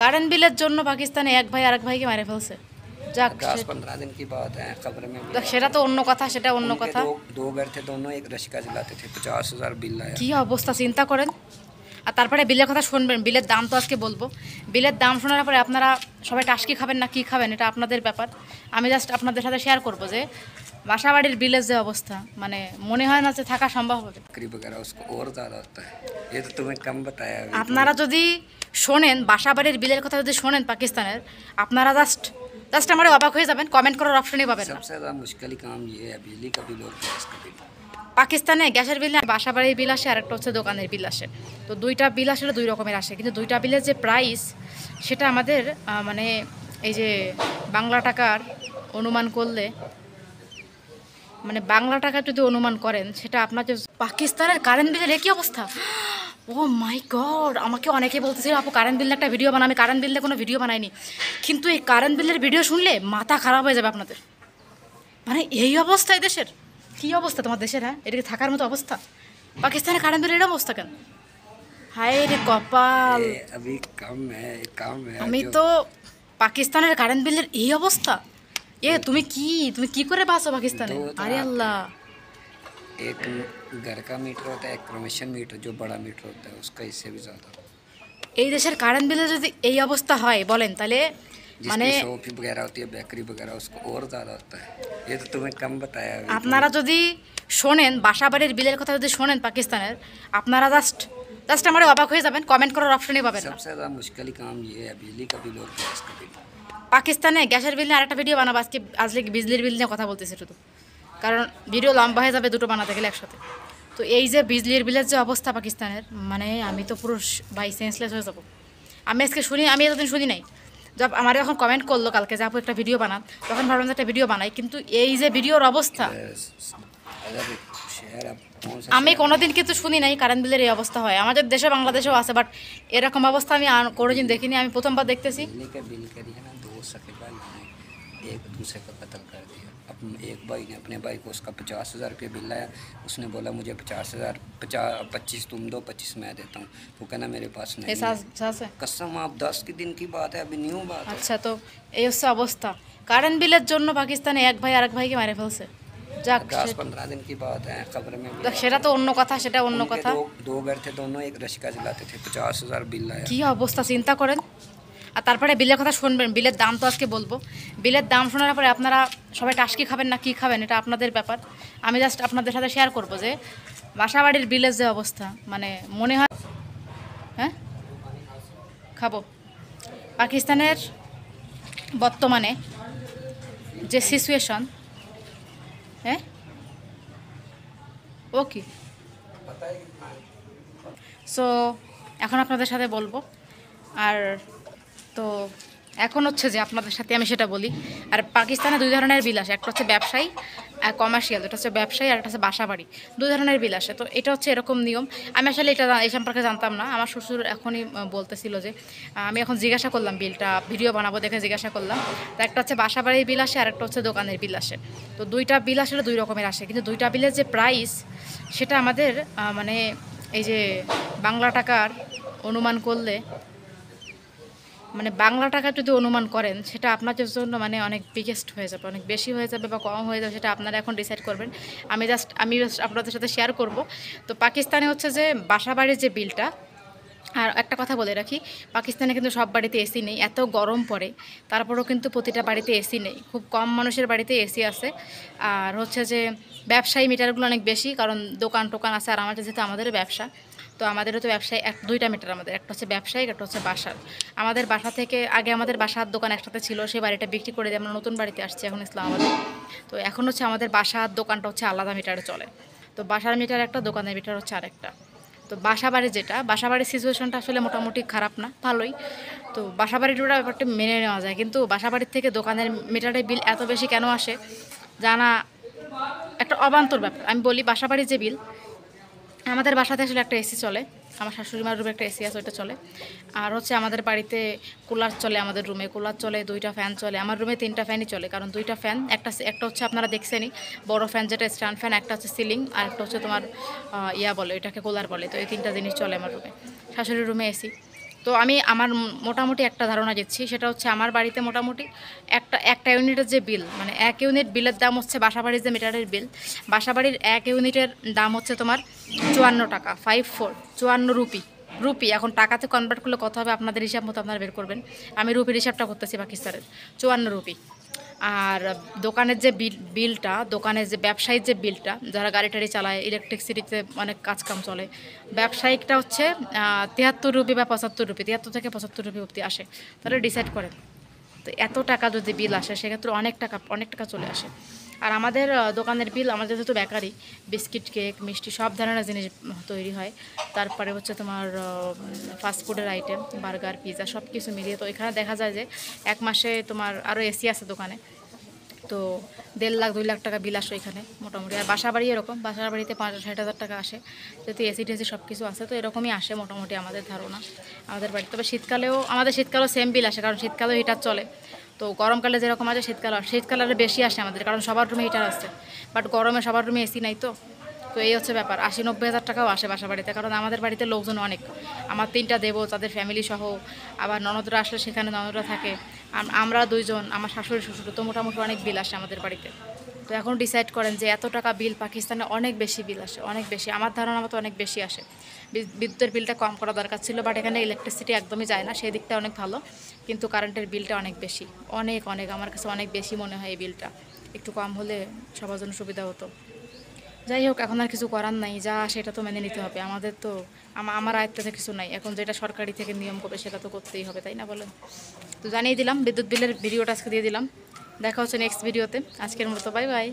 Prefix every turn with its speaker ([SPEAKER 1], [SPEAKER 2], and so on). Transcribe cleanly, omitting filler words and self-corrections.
[SPEAKER 1] Current বিলের জন্য পাকিস্তানে এক ভাই আরেক ভাইকে মেরে ফেলছে। যাক
[SPEAKER 2] 10-15 दिन की बात है। खबर में भी आया
[SPEAKER 1] সেটা
[SPEAKER 2] था।
[SPEAKER 1] তো অন্য কথা, সেটা অন্য
[SPEAKER 2] उनके
[SPEAKER 1] কথা।
[SPEAKER 2] दो घर थे, दोनों एक रशिका जलाते थे। 50,000 बिल आया।
[SPEAKER 1] কি অবস্থা চিন্তা করেন। আর তারপরে বিলের কথা শুনবেন, বিলের দাম তো আজকে বলবো। বিলের দাম শোনার পরে আপনারা সবাই টাস্কি খাবেন না কি খাবেন এটা আপনাদের ব্যাপার। আমি জাস্ট আপনাদের সাথে শেয়ার করব যে বাসাবাড়ির বিলের যে অবস্থা, মানে মনে হয় না যে থাকা সম্ভব হবে।
[SPEAKER 2] बकरी वगैरह उसको और ज़्यादा होता है। ये तो तुम्हें कम बताया अभी।
[SPEAKER 1] আপনারা যদি শোনেন বাসাবাড়ির বিলের কথা যদি শোনেন পাকিস্তানের, আপনারা জাস্ট জাস্ট আমার অবাক হয়ে যাবেন, কমেন্ট করার অপশনই পাবেন না।
[SPEAKER 2] सबसे ज़्यादा मुश्किल काम ये है, बिजली का बिल और गैस का बिल।
[SPEAKER 1] পাকিস্তানে গ্যাসের বিল, বাসাবাড়ির বিল আসে, আর একটা হচ্ছে দোকানের বিল আসে। তো দুইটা বিল আসলে দুই রকমের আসে, কিন্তু দুইটা বিলের যে প্রাইস সেটা আমাদের মানে এই যে বাংলা টাকার অনুমান করলে, মানে বাংলা টাকা যদি অনুমান করেন সেটা আপনার যে পাকিস্তানের কারেন্ট বিলের একই অবস্থা। ও মাই গড, আমাকে অনেকে বলতেছিল আপু কারেন্ট বিলের একটা ভিডিও বানাও। আমি কারেন্ট বিলের কোনো ভিডিও বানাইনি, কিন্তু এই কারেন্ট বিলের ভিডিও শুনলে মাথা খারাপ হয়ে যাবে আপনাদের। মানে এই অবস্থা এই দেশের। কী অবস্থা তোমার দেশের? হ্যাঁ, এটা কি থাকার মতো অবস্থা? পাকিস্তানের কারেন্ট বিলের এটা অবস্থা কেন? হায় রে কপাল।
[SPEAKER 2] ये अभी कम है
[SPEAKER 1] আমি
[SPEAKER 2] जो
[SPEAKER 1] তো পাকিস্তানের কারেন্ট বিলের এই অবস্থা। তুমি কি করে বাঁচো পাকিস্তানে?
[SPEAKER 2] दो तो
[SPEAKER 1] আরে
[SPEAKER 2] आते
[SPEAKER 1] আল্লাহ।
[SPEAKER 2] हैं। एक घर का मीटर होता है, एक कमीशन मीटर जो बड़ा मीटर होता है उसका इससे भी ज़्यादा।
[SPEAKER 1] এই দেশের কারেন্ট বিলের যদি এই অবস্থা হয় বলেন তাহলে মানে
[SPEAKER 2] जिसकी शॉप वगैरह होती है, बेकरी वगैरह, उसको और ज़्यादा होता है। ये तो तुम्हें कम बताया अभी।
[SPEAKER 1] আপনারা যদি শোনেন বাসাবাড়ির বিলের কথা যদি শোনেন পাকিস্তানের, আপনারা জাস্ট জাস্ট আমার অবাক হয়ে যাবেন, কমেন্ট করার অপশনই পাবেন না।
[SPEAKER 2] सबसे ज़्यादा मुश्किल काम ये है, बिजली का बिल और गैस का बिल।
[SPEAKER 1] পাকিস্তানে গ্যাসের বিল নিয়ে আরেকটা ভিডিও বানাবো আজকে। আজকে বিজলির বিল নিয়ে কথা বলতেছি শুধু, কারণ ভিডিও লম্বা হয়ে যাবে দুটো বানাতে গেলে একসাথে। তো এই যে বিজলির বিলের যে অবস্থা পাকিস্তানের, মানে আমি তো পুরো বাই সেন্সলেস হয়ে যাবো। আমি আজকে শুনি, আমি এতদিন শুনি নাই। আমার যখন কমেন্ট করলো কালকে যে আপু একটা ভিডিও বানান, তখন ভাবলাম যে একটা ভিডিও বানাই, কিন্তু এই যে ভিডিওর অবস্থা,
[SPEAKER 2] अगर शहर आप कौन सा
[SPEAKER 1] আমি কোনোদিन কিন্তু শুনি নাই কারেন্ট বিলের এই অবস্থা হয়। আমাদের দেশে বাংলাদেশেও আছে, বাট এরকম অবস্থা আমি কোনোদিন দেখিনি। আমি প্রথমবার দেখতেছি।
[SPEAKER 2] बिजली का बिल करिए ना, दो सके भाई ने एक दूसरे का कत्ल कर दिया। अब एक भाई ने अपने भाई को, उसका 50,000 रुपये बिल आया। उसने बोला मुझे 50,000, 25 तुम दो, 25 मैं देता हूँ। वो कहना मेरे पास नहीं है।
[SPEAKER 1] আছে
[SPEAKER 2] कसम, आप 10 के दिन की बात है, अभी न्यू बात है।
[SPEAKER 1] আচ্ছা, তো এই হচ্ছে অবস্থা। কারেন্ট বিলের জন্য পাকিস্তানে এক ভাই আরেক ভাইকে মেরে ফেলছে। যাক
[SPEAKER 2] 10-15 दिन की बात है। खबर में भी आया
[SPEAKER 1] সেটা তো অন্য কথা, সেটা অন্য
[SPEAKER 2] उनके
[SPEAKER 1] কথা।
[SPEAKER 2] दो घर थे, दोनों एक रशिका जलाते थे। 50,000 बिल आया।
[SPEAKER 1] কি অবস্থা চিন্তা করেন। আর তারপরে বিলের কথা শুনবেন, বিলের দাম তো আজকে বলবো। বিলের দাম শোনার পরে আপনারা সবাই টাস্কি খাবেন না কি খাবেন এটা আপনাদের ব্যাপার। আমি জাস্ট আপনাদের সাথে শেয়ার করব যে বাসাবাড়ির বিলের যে অবস্থা, মানে মনে হয় হ্যাঁ খাবো। পাকিস্তানের বর্তমানে যে সিচুয়েশন, হ্যাঁ ওকে, সো এখন আপনাদের সাথে বলবো। আর তো এখন হচ্ছে যে আপনাদের সাথে আমি সেটা বলি। আর পাকিস্তানে দুই ধরনের বিল আসে, একটা হচ্ছে ব্যবসায়ী আর কমার্শিয়াল। যেটা হচ্ছে ব্যবসায়ী আর একটা হচ্ছে বাসাবাড়ি, দুই ধরনের বিল আসে। তো এটা হচ্ছে এরকম নিয়ম। আমি আসলে এটা এই সম্পর্কে জানতাম না। আমার শ্বশুর এখনই বলতেছিল যে, আমি এখন জিজ্ঞাসা করলাম, বিলটা ভিডিও বানাবো দেখে জিজ্ঞাসা করলাম। তো একটা হচ্ছে বাসাবাড়ির বিল আসে আর একটা হচ্ছে দোকানের বিল আসে। তো দুইটা বিল আসলে দুই রকমের আসে, কিন্তু দুইটা বিলের যে প্রাইস সেটা আমাদের মানে এই যে বাংলা টাকার অনুমান করলে, মানে বাংলা টাকা যদি অনুমান করেন সেটা আপনাদের জন্য মানে অনেক বিগেস্ট হয়ে যাবে, অনেক বেশি হয়ে যাবে বা কম হয়ে যাবে, সেটা আপনারা এখন ডিসাইড করবেন। আমি জাস্ট আপনাদের সাথে শেয়ার করব। তো পাকিস্তানে হচ্ছে যে বাসাবাড়ির যে বিলটা, আর একটা কথা বলে রাখি, পাকিস্তানে কিন্তু সব বাড়িতে এসি নেই। এত গরম পড়ে তারপরেও কিন্তু প্রতিটা বাড়িতে এসি নেই, খুব কম মানুষের বাড়িতে এসি আছে। আর হচ্ছে যে ব্যবসায়ী মিটারগুলো অনেক বেশি, কারণ দোকান টোকান আছে। আর আমাদের যেহেতু আমাদের ব্যবসা, তো আমাদেরও তো ব্যবসায় দুইটা মিটার আমাদের, একটা হচ্ছে ব্যবসায়িক, একটা হচ্ছে বাসার। আমাদের বাসা থেকে আগে আমাদের বাসার দোকান একসাথে ছিল, সেই বাড়িটা বিক্রি করে দিয়ে আমরা নতুন বাড়িতে আসছি এখন ইসলামাবাদে। তো এখন হচ্ছে আমাদের বাসার দোকানটা হচ্ছে আলাদা মিটারে চলে। তো বাসার মিটার একটা, দোকানের মিটার হচ্ছে আরেকটা। তো বাসাবাড়ির বাসাবাড়ির সিচুয়েশনটা আসলে মোটামুটি খারাপ না, ভালোই। তো বাসাবাড়ির ব্যাপারটা মেনে নেওয়া যায়, কিন্তু বাসাবাড়ির থেকে দোকানের মিটারের বিল এত বেশি কেন আসে জানা একটা অবান্তর ব্যাপার। আমি বলি, বাসাবাড়ির যে বিল, আমাদের বাসাতে আসলে একটা এসি চলে, আমার শাশুড়ি মার রুমে একটা এসি আছে, ওইটা চলে। আর হচ্ছে আমাদের বাড়িতে কুলার চলে, আমাদের রুমে কুলার চলে, দুইটা ফ্যান চলে। আমার রুমে তিনটা ফ্যানই চলে, কারণ দুইটা ফ্যান, একটা হচ্ছে আপনারা দেখছেনই বড় ফ্যান যেটা স্ট্যান্ড ফ্যান, একটা হচ্ছে সিলিং, আর একটা হচ্ছে তোমার বলে, এটাকে কুলার বলে। তো এই তিনটা জিনিস চলে আমার রুমে। শাশুড়ির রুমে এসি। তো আমি আমার মোটামুটি একটা ধারণা দিচ্ছি, সেটা হচ্ছে আমার বাড়িতে মোটামুটি একটা ইউনিটের যে বিল, মানে 1 ইউনিট বিলের দাম হচ্ছে বাসাবাড়ির যে মিটারের বিল, বাসাবাড়ির 1 ইউনিটের দাম হচ্ছে তোমার 54 টাকা, 54 রুপি। এখন টাকাতে কনভার্ট করলে কত হবে আপনাদের হিসাব মতো আপনারা বের করবেন। আমি রুপির হিসাবটা করতেছি পাকিস্তানের, 54 রুপি। আর দোকানের যে বিলটা, দোকানের যে ব্যবসায়িক যে বিলটা, যারা গাড়ি টাড়ি চালায়, ইলেকট্রিসিটিতে অনেক কাজকাম চলে, ব্যবসায়িকটা হচ্ছে 73 রুপি বা 75 রুপি, 73 থেকে 75 রুপি অবধি আসে। তাহলে ডিসাইড করেন, তো এত টাকা যদি বিল আসে সেক্ষেত্রে অনেক টাকা চলে আসে। আর আমাদের দোকানের বিল, আমাদের যেহেতু বেকারি, বিস্কিট, কেক, মিষ্টি সব ধরনের জিনিস তৈরি হয়, তারপরে হচ্ছে তোমার ফাস্টফুডের আইটেম, বার্গার, পিৎজা সব কিছু মিলিয়ে, তো এখানে দেখা যায় যে এক মাসে তোমার আরও এসি আছে দোকানে, তো 1.5 লাখ 2 লাখ টাকা বিল আসে এখানে মোটামুটি। আর বাসা বাড়ি এরকম, বাসার বাড়িতে 50-60 হাজার টাকা আসে, যেহেতু এসি টেসি সব কিছু আছে, তো এরকমই আসে মোটামুটি আমাদের ধারণা আমাদের বাড়িতে। তবে আমাদের শীতকালেও সেম বিল আসে, কারণ শীতকালেও হিটার চলে। তো গরমকালে যেরকম আছে শীতকালে আরও বেশি আসে আমাদের, কারণ সবার রুমে হিটার আছে, বাট গরমে সবার রুমে এসি নাই। তো এই হচ্ছে ব্যাপার, 80-90 হাজার টাকাও আসে বাসা বাড়িতে, কারণ আমাদের বাড়িতে লোকজন অনেক, আমার 3টা দেবো, তাদের ফ্যামিলি সহ, আবার ননদরা আসলে সেখানে ননদরা থাকে, আমরা 2 জন, আমার শাশুড়ি শ্বশুর, তো মোটামুটি অনেক বিল আসে আমাদের বাড়িতে। তো এখন ডিসাইড করেন যে এত টাকা বিল পাকিস্তানে অনেক বেশি বিল আসে, অনেক বেশি, আমার ধারণা মতো অনেক বেশি আসে। বিদ্যুতের বিলটা কম করা দরকার ছিল, বাট এখানে ইলেকট্রিসিটি একদমই যায় না, সেই দিকটা অনেক ভালো, কিন্তু কারেন্টের বিলটা অনেক বেশি, অনেক আমার কাছে অনেক বেশি মনে হয় এই বিলটা। একটু কম হলে সবার জন্য সুবিধা হতো। যাই হোক, এখন আর কিছু করার নাই, যা সেটা তো মেনে নিতে হবে আমাদের। তো আমার আয়ত্তে কিছু নাই, এখন যেটা সরকারি থেকে নিয়ম করবে সেটা তো করতেই হবে, তাই না বলেন? তো জানিয়ে দিলাম, বিদ্যুৎ বিলের ভিডিওটা আজকে দিয়ে দিলাম। দেখা হচ্ছে নেক্সট ভিডিওতে। আজকের মতো বাই বাই।